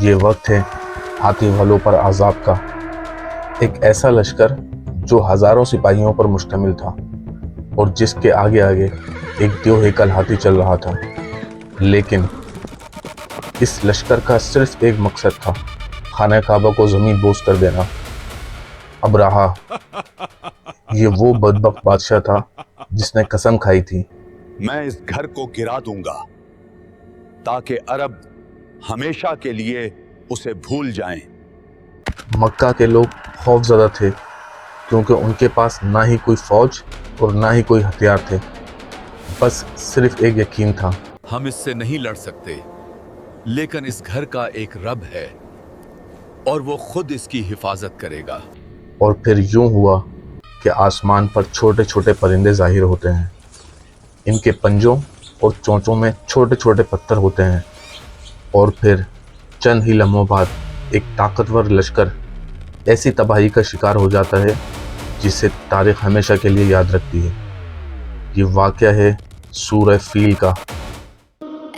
یہ وقت ہے ہاتھی والوں پر عذاب کا، ایک ایسا لشکر جو ہزاروں سپاہیوں پر مشتمل تھا اور جس کے آگے آگے ایک دیو ہیکل ہاتھی چل رہا تھا۔ لیکن اس لشکر کا صرف ایک مقصد تھا، خانہ کعبہ کو زمین بوس کر دینا۔ ابرہہ یہ وہ بدبخت بادشاہ تھا جس نے قسم کھائی تھی، میں اس گھر کو گرا دوں گا تاکہ عرب ہمیشہ کے لیے اسے بھول جائیں۔ مکہ کے لوگ خوف زدہ تھے کیونکہ ان کے پاس نہ ہی کوئی فوج اور نہ ہی کوئی ہتھیار تھے، بس صرف ایک یقین تھا، ہم اس سے نہیں لڑ سکتے، لیکن اس گھر کا ایک رب ہے اور وہ خود اس کی حفاظت کرے گا۔ اور پھر یوں ہوا کہ آسمان پر چھوٹے چھوٹے پرندے ظاہر ہوتے ہیں، ان کے پنجوں اور چونچوں میں چھوٹے چھوٹے پتھر ہوتے ہیں، اور پھر چند ہی لمحوں بعد ایک طاقتور لشکر ایسی تباہی کا شکار ہو جاتا ہے جسے تاریخ ہمیشہ کے لیے یاد رکھتی ہے۔ یہ واقعہ ہے سورہ فیل کا۔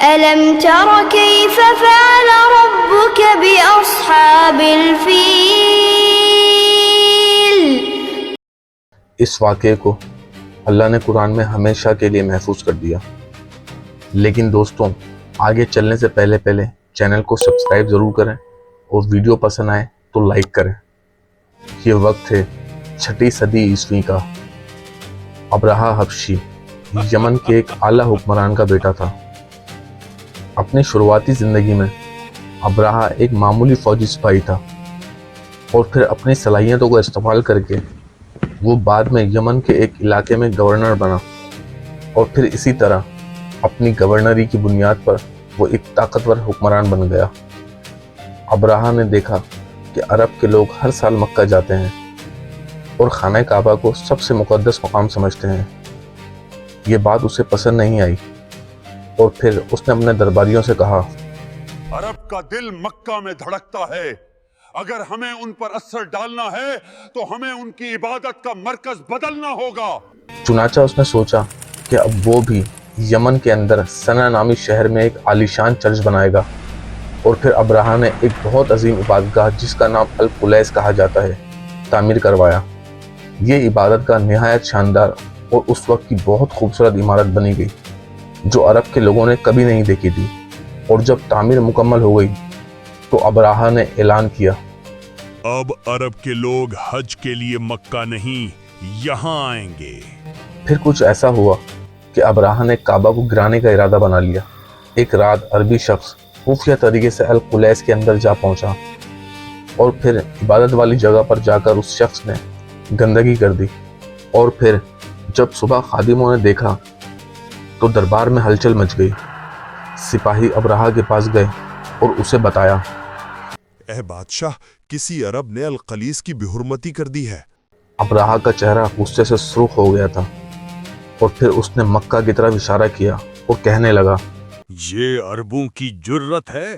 أَلَمْ تَرَ كَيْفَ فَعَلَ رَبُّكَ بِأَصْحَابِ الْفِيلِ؟ اس واقعے کو اللہ نے قرآن میں ہمیشہ کے لیے محفوظ کر دیا۔ لیکن دوستوں، آگے چلنے سے پہلے چینل کو سبسکرائب ضرور کریں اور ویڈیو پسند آئے تو لائک کریں۔ یہ وقت ہے 6 صدی عیسوی کا۔ ابرہہ حبشی یمن کے ایک اعلیٰ حکمران کا بیٹا تھا۔ اپنی شروعاتی زندگی میں ابرہہ ایک معمولی فوجی سپاہی تھا، اور پھر اپنی صلاحیتوں کو استعمال کر کے وہ بعد میں یمن کے ایک علاقے میں گورنر بنا، اور پھر اسی طرح اپنی گورنری کی بنیاد پر وہ ایک طاقتور حکمران بن گیا۔ ابرہہ نے دیکھا کہ عرب کے لوگ ہر سال مکہ جاتے ہیں اور خانہ کعبہ کو سب سے مقدس مقام سمجھتے ہیں۔ یہ بات اسے پسند نہیں آئی، اور پھر اس نے اپنے درباریوں سے کہا، عرب کا دل مکہ میں دھڑکتا ہے، اگر ہمیں ان پر اثر ڈالنا ہے تو ہمیں ان کی عبادت کا مرکز بدلنا ہوگا۔ چنانچہ اس نے سوچا کہ اب وہ بھی یمن کے اندر سنا نامی شہر میں ایک عالیشان چرچ بنائے گا، اور پھر ابرہہ نے ایک بہت عظیم عبادت گاہ جس کا نام القلیس کہا جاتا ہے تعمیر کروایا۔ یہ عبادت گاہ نہایت شاندار اور اس وقت کی بہت خوبصورت عمارت بنی گئی جو عرب کے لوگوں نے کبھی نہیں دیکھی تھی۔ اور جب تعمیر مکمل ہو گئی تو ابرہہ نے اعلان کیا، اب عرب کے لوگ حج کے لیے مکہ نہیں یہاں آئیں گے۔ پھر کچھ ایسا ہوا کہ ابرہہ نے کعبہ کو گرانے کا ارادہ بنا لیا۔ ایک رات عربی شخص خفیہ طریقے سے القلیس کے اندر جا پہنچا، اور پھر عبادت والی جگہ پر جا کر اس شخص نے گندگی کر دی، اور پھر جب صبح خادموں نے دیکھا تو دربار میں ہلچل مچ گئی۔ سپاہی ابرہہ کے پاس گئے اور اسے بتایا، اے بادشاہ، کسی عرب نے القلیس کی بے حرمتی کر دی ہے۔ ابرہہ کا چہرہ غصے سے سرخ ہو گیا تھا، اور پھر اس نے مکہ کی طرف اشارہ کیا اور کہنے لگا، یہ عربوں کی جرت ہے،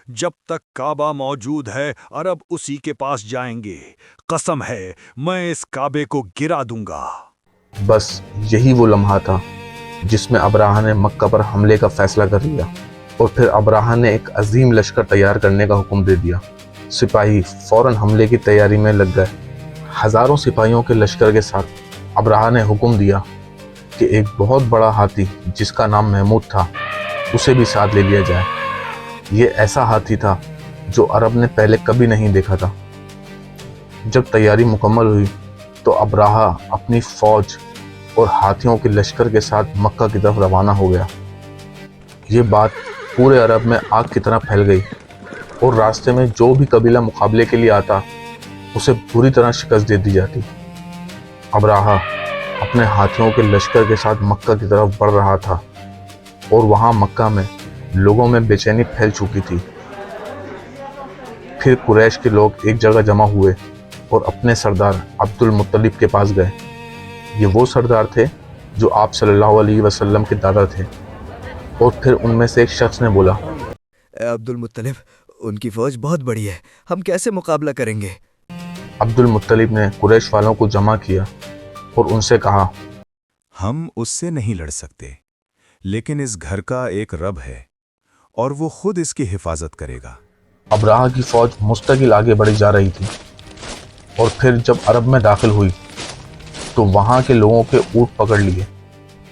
جب تک کعبہ موجود ہے عرب اسی کے پاس جائیں گے، قسم ہے میں اس کعبے کو گرا دوں گا۔ بس یہی وہ لمحہ تھا جس میں ابرہہ نے مکہ پر حملے کا فیصلہ کر لیا، اور پھر ابرہہ نے ایک عظیم لشکر تیار کرنے کا حکم دے دیا۔ سپاہی فوراً حملے کی تیاری میں لگ گئے۔ ہزاروں سپاہیوں کے لشکر کے ساتھ ابرہہ نے حکم دیا کہ ایک بہت بڑا ہاتھی جس کا نام محمود تھا اسے بھی ساتھ لے لیا جائے۔ یہ ایسا ہاتھی تھا جو عرب نے پہلے کبھی نہیں دیکھا تھا۔ جب تیاری مکمل ہوئی تو ابرہہ اپنی فوج اور ہاتھیوں کے لشکر کے ساتھ مکہ کی طرف روانہ ہو گیا۔ یہ بات پورے عرب میں آگ کی طرح پھیل گئی، اور راستے میں جو بھی قبیلہ مقابلے کے لیے آتا اسے بری طرح شکست دے دی جاتی۔ ابرہہ اپنے ہاتھیوں کے لشکر کے ساتھ مکہ کی طرف بڑھ رہا تھا، اور وہاں مکہ میں لوگوں میں بے چینی پھیل چکی تھی۔ پھر قریش کے لوگ ایک جگہ جمع ہوئے اور اپنے سردار عبد المطلب کے پاس گئے۔ یہ وہ سردار تھے جو آپ صلی اللہ علیہ وسلم کے دادا تھے۔ اور پھر ان میں سے ایک شخص نے بولا، اے عبد المطلب، ان کی فوج بہت بڑی ہے، ہم کیسے مقابلہ کریں گے؟ عبد المطلب نے قریش والوں کو جمع کیا اور ان سے کہا، ہم اس سے نہیں لڑ سکتے، لیکن اس گھر کا ایک رب ہے اور وہ خود اس کی حفاظت کرے گا۔ ابراہا کی فوج مستقل آگے بڑھی جا رہی تھی اور پھر جب عرب میں داخل ہوئی تو وہاں کے لوگوں کے اونٹ پکڑ لیے،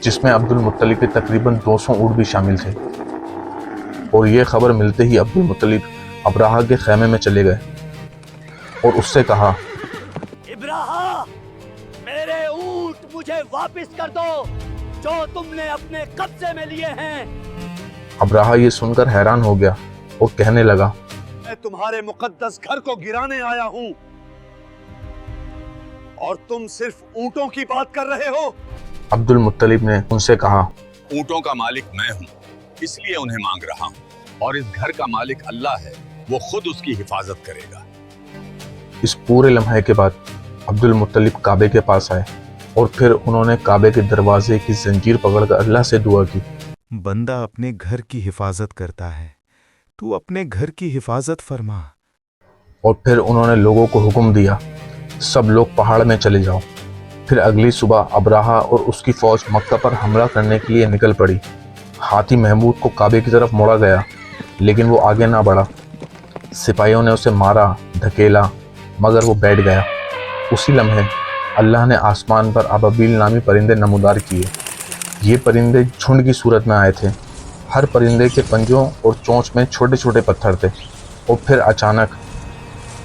جس میں عبد المطلب کے تقریباً 200 اونٹ بھی شامل تھے، اور یہ خبر ملتے ہی عبد المطلب ابراہا کے خیمے میں چلے گئے اور اس سے کہا، ابراہا، میرے اونٹ مجھے واپس کر دو جو تم نے اپنے قبضے میں لیے ہیں۔ ابراہا یہ سن کر حیران ہو گیا اور کہنے لگا، میں تمہارے مقدس گھر کو گرانے آیا ہوں اور تم صرف اونٹوں کی بات کر رہے ہو۔ عبد المطلب نے ان سے کہا، اونٹوں کا مالک میں ہوں، اس لیے انہیں مانگ رہا ہوں، اور اس گھر کا مالک اللہ ہے، وہ خود اس کی حفاظت کرے گا۔ اس پورے لمحے کے بعد عبد المطلب کعبے کے پاس آئے اور پھر انہوں نے کعبے کے دروازے کی زنجیر پکڑ کر اللہ سے دعا کی، بندہ اپنے گھر کی حفاظت کرتا ہے، تو اپنے گھر کی حفاظت فرما۔ اور پھر انہوں نے لوگوں کو حکم دیا، سب لوگ پہاڑ میں چلے جاؤ۔ پھر اگلی صبح ابراہا اور اس کی فوج مکہ پر حملہ کرنے کے لیے نکل پڑی۔ ہاتھی محمود کو کعبے کی طرف موڑا گیا لیکن وہ آگے نہ بڑھا۔ سپاہیوں نے اسے مارا، دھکیلا، مگر وہ بیٹھ گیا۔ اسی لمحے اللہ نے آسمان پر ابابیل نامی پرندے نمودار کیے۔ یہ پرندے جھنڈ کی صورت میں آئے تھے۔ ہر پرندے کے پنجوں اور چونچ میں چھوٹے چھوٹے پتھر تھے، اور پھر اچانک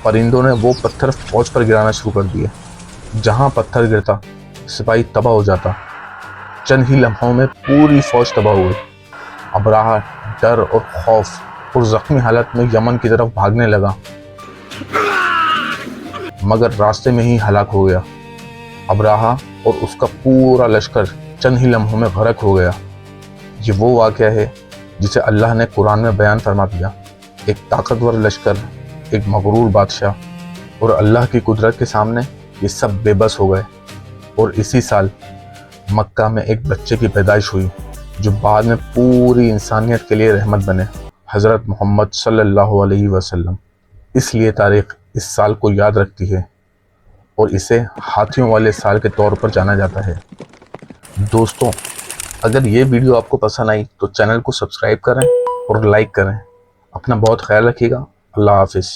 پرندوں نے وہ پتھر فوج پر گرانا شروع کر دیے۔ جہاں پتھر گرتا سپاہی تباہ ہو جاتا۔ چند ہی لمحوں میں پوری فوج تباہ ہوئی۔ ابراہا ڈر اور خوف اور زخمی حالت میں یمن کی طرف بھاگنے لگا، مگر راستے میں ہی ہلاک ہو گیا۔ ابراہا اور اس کا پورا لشکر چند ہی لمحوں میں غرق ہو گیا۔ یہ وہ واقعہ ہے جسے اللہ نے قرآن میں بیان فرما دیا۔ ایک طاقتور لشکر، ایک مغرور بادشاہ، اور اللہ کی قدرت کے سامنے یہ سب بے بس ہو گئے۔ اور اسی سال مکہ میں ایک بچے کی پیدائش ہوئی جو بعد میں پوری انسانیت کے لیے رحمت بنے، حضرت محمد صلی اللہ علیہ وسلم۔ اس لیے تاریخ اس سال کو یاد رکھتی ہے اور اسے ہاتھیوں والے سال کے طور پر جانا جاتا ہے۔ دوستوں، اگر یہ ویڈیو آپ کو پسند آئی تو چینل کو سبسکرائب کریں اور لائک کریں۔ اپنا بہت خیال رکھیے گا۔ اللہ حافظ۔